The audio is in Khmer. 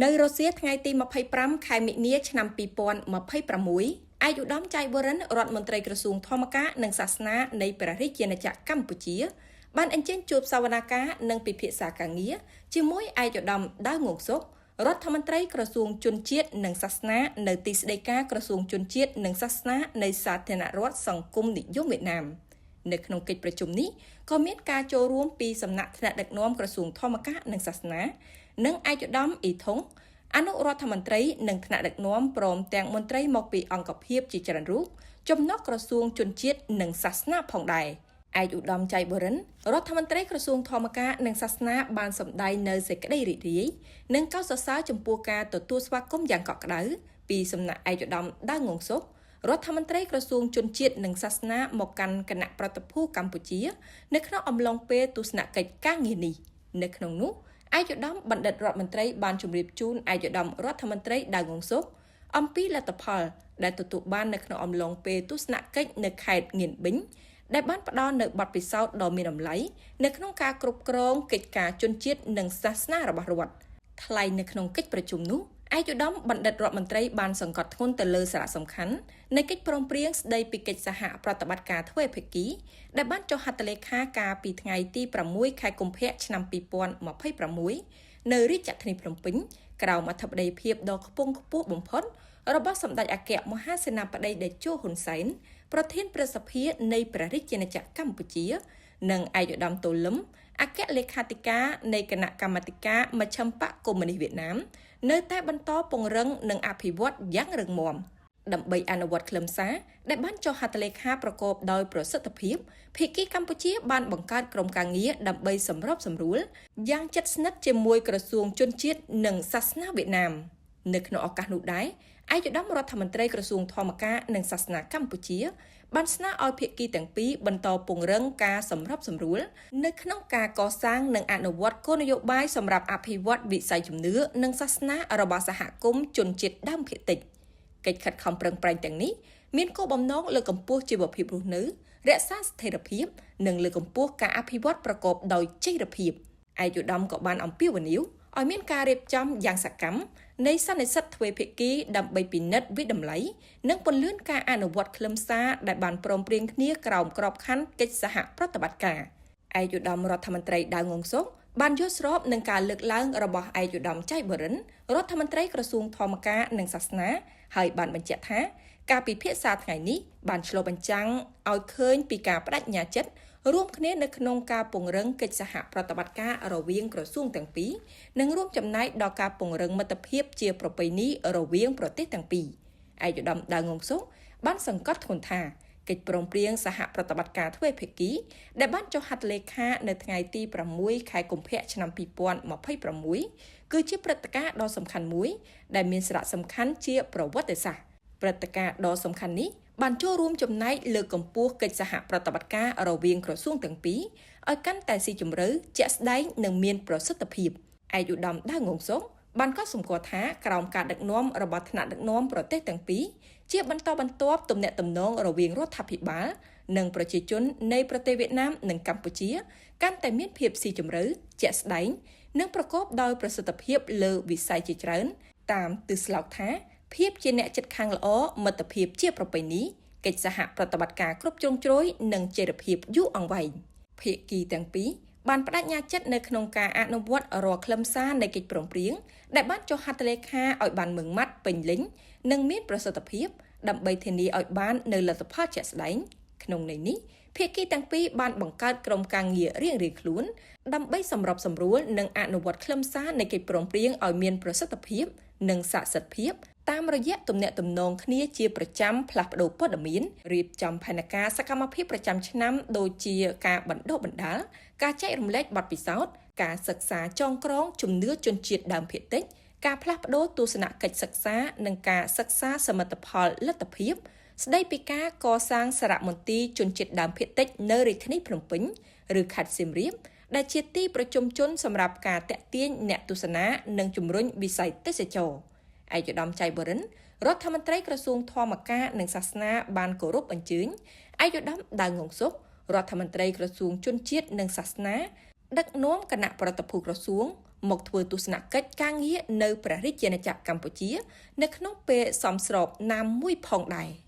នៅរុស្ស៊ីថ្ងៃទី25ខែមិនិនាឆ្នាំ2026ឯកឧត្តមចៃបូរិនរដ្ឋមន្ត្រីក្រសួងធម្មការនិងសាសនានៃព្រះរាជាណាចក្រកម្ពុជាបានអញ្ជើញជួបសវនាការនិងពិភាក្សាការងារជាមួយឯកឧត្តមដាវងងសុករដ្ឋមន្ត្រីក្រសួងជនជាតិនិងសាសនានៅទីស្តីការក្រសួងជនជាតិនិងសាសនានៃសាធារណរដ្ឋសង្គមនិយមវៀតណាមនៅក្នុងកិច្ចប្រជុំនេះក៏មានការចូលរួមពីសំណាក់ថ្នាក់ដឹកនាំក្រសួងធម្មការនិងសាសនានិងឯកឧត្តមអ៊ីថុងអនុរដ្ឋមន្ត្រីនិងថ្នាក់ដឹកនាំព្រមទាំងមន្ត្រីមកពីអង្គភាពជាច្រើនរូបចំណុះក្រសួងជនជាតិនិងសាសនាផងដែរឯកឧត្តមចៃបូរិនរដ្ឋមន្ត្រីក្រសួងធម្មការនិងសាសនាបានសម្ដែងនៅសេចក្តីរីករាយនិងកោតសរសើរចំពោះការទទួលស្វាគមន៍យ៉ាងកក់ក្ដៅពីសំណាក់ឯកឧត្តមដាវងងសុករដ្ឋមន្ត្រីក្រសួងជនជាតិនិងសាសនាមកកាន់គណៈប្រតិភូកម្ពុជានៅក្នុងអំឡុងពេលទស្សនកិច្ចការងារនេះនៅក្នុងនោះឯកឧត្តមបណ្ឌិតរដ្ឋមន្ត្រីបានជម្រាបជូនឯកឧត្តមរដ្ឋមន្ត្រីដាវងងសុកអំពីលទ្ធផលដែលទទួលបាននៅក្នុងអំឡុងពេលទស្សនកិច្ចនៅខេត្តងៀនប៊ិញដែលបានផ្ដល់នូវបទពិសោធន៍ដ៏មានតម្លៃនៅក្នុងការគ្រប់គ្រងកិច្ចការជនជាតិនិងសាសនារបស់រដ្ឋថ្លែងនៅក្នុងកិច្ចប្រជុំនោះឯកឧត្តមបណ្ឌិតរដ្ឋមន្ត្រីបានសង្កត់ធ្ងន់ទៅលើសារៈសំខាន់នៃកិច្ចព្រមព្រៀងស្តីពីកិច្ចសហប្រតិបត្តិការទ្វេភាគីដែលបានចុះហត្ថលេខាកាលពីថ្ងៃទី6ខែកុម្ភៈឆ្នាំ2026នៅរាជធានីភ្នំពេញក្រោមអធិបតីភាពដ៏ខ្ពង់ខ្ពស់បំផុតរបស់សម្ដេចអគ្គមហាសេនាបតីតេជោហ៊ុនសែនប្រធានព្រឹទ្ធសភានៃព្រះរាជាណាចក្រកម្ពុជានិងឯកឧត្តមតូលឹមអគ្គលេខាធិការនៃគណៈកម្មាធិការមជ្ឈិមបក្សកុម្មុយនីសវៀតណាមនៅតែបន្តពង្រឹងនិងអភិវឌ្ឍយ៉ាងរឹងមាំដើម្បីអនុវត្តខ្លឹមសារដែលបានចុះហត្ថលេខាប្រកបដោយប្រសិទ្ធភាពភាគីកម្ពុជាបានបង្កើតក្រុមការងារដើម្បីសម្របសម្រួលយ៉ាងជិតស្និទ្ធជាមួយក្រសួងជនជាតិនិងសាសនាវៀតណាមនៅក្នុងឱកាសនោះដែរឯកឧត្តមរដ្ឋមន្ត្រីក្រសួងធម្មការនិងសាសនាកម្ពុជាបានស្នើឲ្យភាគីទាំងពីរបន្តពង្រឹងការសម្របសម្រួលនៅក្នុងការកសាងនិងអនុវត្តគោលនយោបាយសម្រាប់អភិវឌ្ឍវិស័យជំនឿនិងសាសនារបស់សហគមន៍ជនជាតិដើមភាគតិចកិច្ចខិតខំប្រឹងប្រែងទាំងនេះមានគោលបំណងលើកកម្ពស់ជីវភាពរស់នៅរក្សាស្ថិរភាពនិងលើកកម្ពស់ការអភិវឌ្ឍប្រកបដោយចីរភាពឯកឧត្តមក៏បានអំពាវនាវឲ្យមានការរៀបចំយ៉ាងសកម្មនៃសន្និសីទទ្វេភាគីដើម្បីពិនិត្យវិតម្លៃនិងពន្លឿនការអនុវត្តខ្លឹមសារដែលបានព្រមព្រៀងគ្នាក្រោមក្របខ័ណ្ឌកិច្ចសហប្រតិបត្តិការឯកឧត្តមរដ្ឋមន្ត្រីដាវងងសុកបានយល់ស្របនឹងការលើកឡើងរបស់ឯកឧត្តមចៃបូរិនរដ្ឋមន្ត្រីក្រសួងធម្មការនិងសាសនាហើយបានបញ្ជាក់ថាការពិភាក្សាថ្ងៃនេះបានឆ្លុះបញ្ចាំងឲ្យឃើញពីការបដិញ្ញាចិត្តរួមគ្នានៅក្នុងការពង្រឹងកិច្ចសហប្រតិបត្តិការរវាងក្រសួងទាំងពីរនិងរួមចំណែកដល់ការពង្រឹងមិត្តភាពជាប្រពៃណីរវាងប្រទេសទាំងពីរឯកឧត្តមដាវងងសុកបានសង្កត់ធ្ងន់ថាកិច្ចព្រមព្រៀងសហប្រតិបត្តិការទ្វេភាគីដែលបានចុះហត្ថលេខានៅថ្ងៃទី6ខែកុម្ភៈឆ្នាំ2026គឺជាព្រឹត្តិការណ៍ដ៏សំខាន់មួយដែលមានសារៈសំខាន់ជាប្រវត្តិសាស្ត្រព្រឹត្តិការណ៍ដ៏សំខាន់នេះបានចូលរួមចំណែកលើកកម្ពស់កិច្ចសហប្រតិបត្តិការរវាងក្រសួងទាំងពីរឲ្យកាន់តែស៊ីជម្រៅជាក់ស្ដែងនិងមានប្រសិទ្ធភាពឯកឧត្តមដាវងងសុកបានកត់សម្គាល់ថាក្រោមការដឹកនាំរបស់ថ្នាក់ដឹកនាំប្រទេសទាំងពីរជាបន្តបន្ទាប់ទំនាក់ទំនងរវាងរដ្ឋាភិបាលនិងប្រជាជននៃប្រទេសវៀតណាមនិងកម្ពុជាកាន់តែមានភាពស៊ីជម្រៅជាក់ស្ដែងនិងប្រកបដោយប្រសិទ្ធភាពលើវិស័យជាច្រើនតាមទិសស្លោកថាភាពជាអ្នកជិតខាងល្អមិត្តភាពជាប្រពៃណីកិច្ចសហប្រតិបត្តិការគ្រប់ជ្រុងជ្រោយនិងចីរភាពយូរអង្វែងភាគីទាំងពីរបានបដិញ្ញាចិត្តនៅក្នុងការអនុវត្តរាល់ខ្លឹមសារនៃកិច្ចព្រមព្រៀងដែលបានចុះហត្ថលេខាឲ្យបានម៉ឺងម៉ាត់ពេញលេញនិងមានប្រសិទ្ធភាពដើម្បីធានាឲ្យបាននូវលទ្ធផលជាក់ស្ដែងក្នុងន័យនេះភាគីទាំងពីរបានបង្កើតក្រុមការងាររៀងៗខ្លួនដើម្បីសម្របសម្រួលនិងអនុវត្តខ្លឹមសារនៃកិច្ចព្រមព្រៀងឲ្យមានប្រសិទ្ធភាពនិងស័ក្តិសិទ្ធិភាពតាមរយៈទំនាក់ទំនងគ្នាជាប្រចាំផ្លាស់ប្ដូរព័ត៌មានរៀបចំផែនការសកម្មភាពប្រចាំឆ្នាំដូចជាការបណ្ដុះបណ្ដាលការចែករំលែកបទពិសោធន៍ការសិក្សាចងក្រងជំនឿជនជាតិដើមភាគតិចការផ្លាស់ប្ដូរទស្សនកិច្ចសិក្សានិងការសិក្សាសមិទ្ធផលលទ្ធភាពស្ដីពីការកសាងសារមន្ទីរជនជាតិដើមភាគតិចនៅរាជធានីភ្នំពេញឬខេត្តសៀមរាបដែលជាទីប្រជុំជនសម្រាប់ការតាក់ទាញអ្នកទស្សនានិងជំរុញវិស័យទេសចរណ៍ឯកឧត្តមចៃបូរិនរដ្ឋមន្ត្រីក្រសួងធម្មការនិងសាសនាបានគោរពអញ្ជើញឯកឧត្តមដាវងងសុករដ្ឋមន្ត្រីក្រសួងជនជាតិនិងសាសនាដឹកនាំគណៈប្រតិភូក្រសួង មកធ្វើទស្សនកិច្ចការងារនៅព្រះរាជាណាចក្រកម្ពុជានៅក្នុងពេលសមស្របណាមួយផងដែរ